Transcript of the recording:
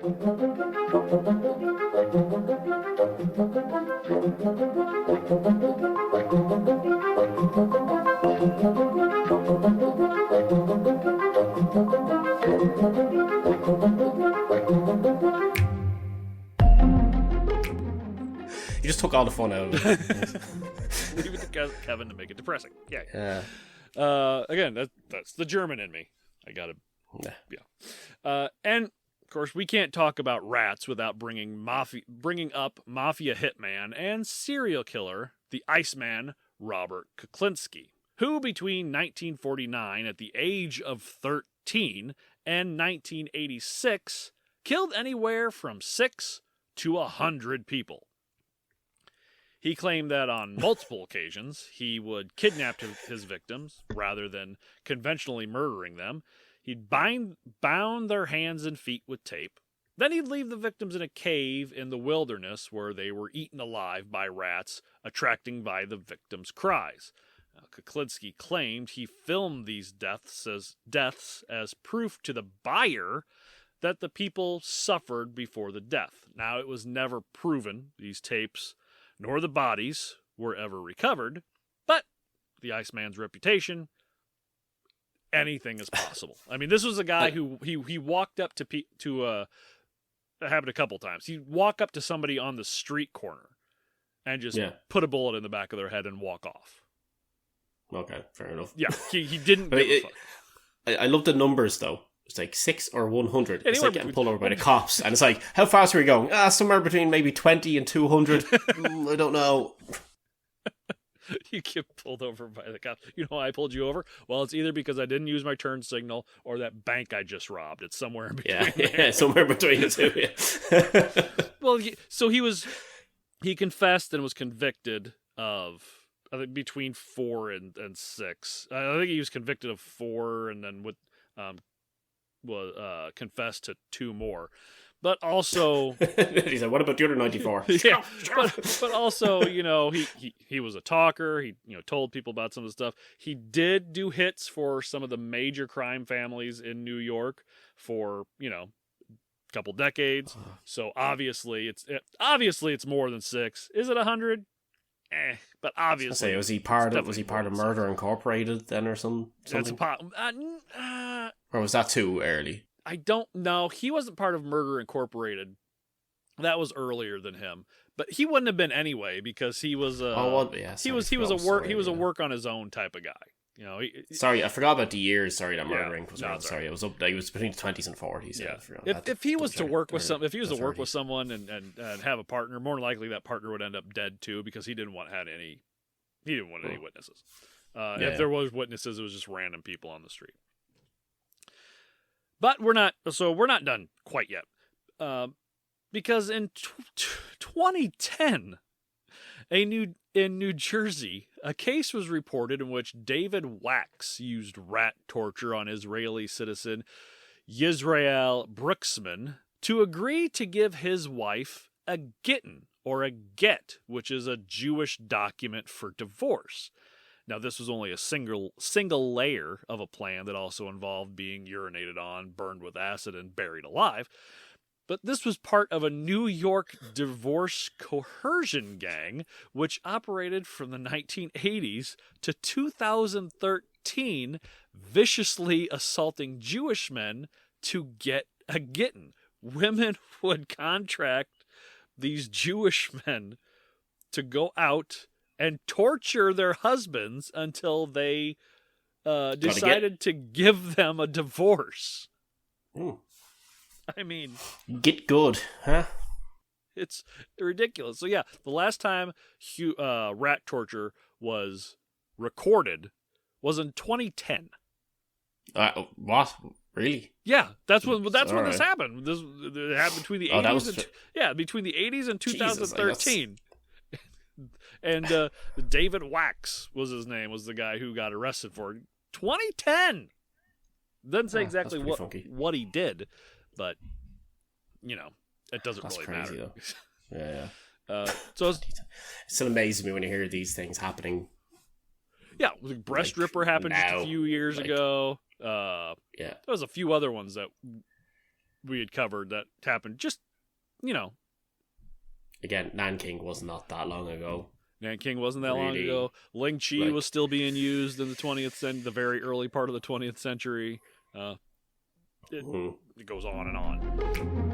You just took all the fun out of it. Leave it to Kevin to make it depressing. Yeah. Again, that's the German in me. I gotta, yeah. And of course, we can't talk about rats without bringing up mafia hitman and serial killer, the Iceman, Robert Kuklinski, who between 1949, at the age of 13, and 1986, killed anywhere from 6 to 100 people. He claimed that on multiple occasions, he would kidnap his victims rather than conventionally murdering them. He'd bound their hands and feet with tape. Then he'd leave the victims in a cave in the wilderness where they were eaten alive by rats, attracting by the victims' cries. Now, Kuklinski claimed he filmed these deaths as proof to the buyer that the people suffered before the death. Now, it was never proven, these tapes nor the bodies were ever recovered, but the Iceman's reputation, anything is possible. I mean, this was a guy who he walked up to it happened a couple times. He'd walk up to somebody on the street corner and just put a bullet in the back of their head and walk off. Okay, fair enough. Yeah, he didn't give a fuck. I love the numbers, though. It's like 6 or 100. It's like getting pulled over by the cops. And it's like, how fast are we going? Somewhere between maybe 20 and 200. I don't know. You get pulled over by the cops. You know why I pulled you over? Well, it's either because I didn't use my turn signal or that bank I just robbed. It's somewhere in between. Yeah, somewhere between the two. Yeah. Well, he confessed and was convicted of, I think, between 4 and 6. I think he was convicted of 4 and then confessed to 2 more. But also, he said, "What about the other 94?" Yeah, but also, he was a talker. He told people about some of the stuff. He did do hits for some of the major crime families in New York for a couple decades. So obviously it's more than 6. Is it 100? But obviously, was he part of Murder Incorporated then or something? Or was that too early? I don't know. He wasn't part of Murder Incorporated. That was earlier than him, but he wouldn't have been anyway because he was he was a work on his own type of guy. Sorry, I forgot about the years. Sorry, that Murder Inc. was around. Sorry, it was between the 20s and 40s. Yeah. If he was to work with someone and have a partner, more than likely that partner would end up dead too because he didn't want any witnesses. If there was witnesses, it was just random people on the street. But we're not done quite yet. Because in 2010, in New Jersey, a case was reported in which David Wax used rat torture on Israeli citizen Yisrael Bruxman to agree to give his wife a gittin, or a get, which is a Jewish document for divorce. Now, this was only a single layer of a plan that also involved being urinated on, burned with acid, and buried alive. But this was part of a New York divorce coercion gang, which operated from the 1980s to 2013, viciously assaulting Jewish men to get a gittin. Women would contract these Jewish men to go out and torture their husbands until they decided to give them a divorce. Ooh. I mean, get good, huh? It's ridiculous. So yeah, the last time rat torture was recorded was in 2010. What? Really? Yeah, that's when this happened. It happened between the 80s between the 80s and 2013. And David Wax was his name, was the guy who got arrested for it. 2010. Doesn't say exactly what he did, but it doesn't really matter. Though. Yeah. So it still amazes me when you hear these things happening. Yeah, the breast ripper happened just a few years ago. There was a few other ones that we had covered that happened just, Again, Nanking was not that long ago. Nanking wasn't that long ago. Ling Chi was still being used in the 20th century, the very early part of the 20th century. It goes on and on.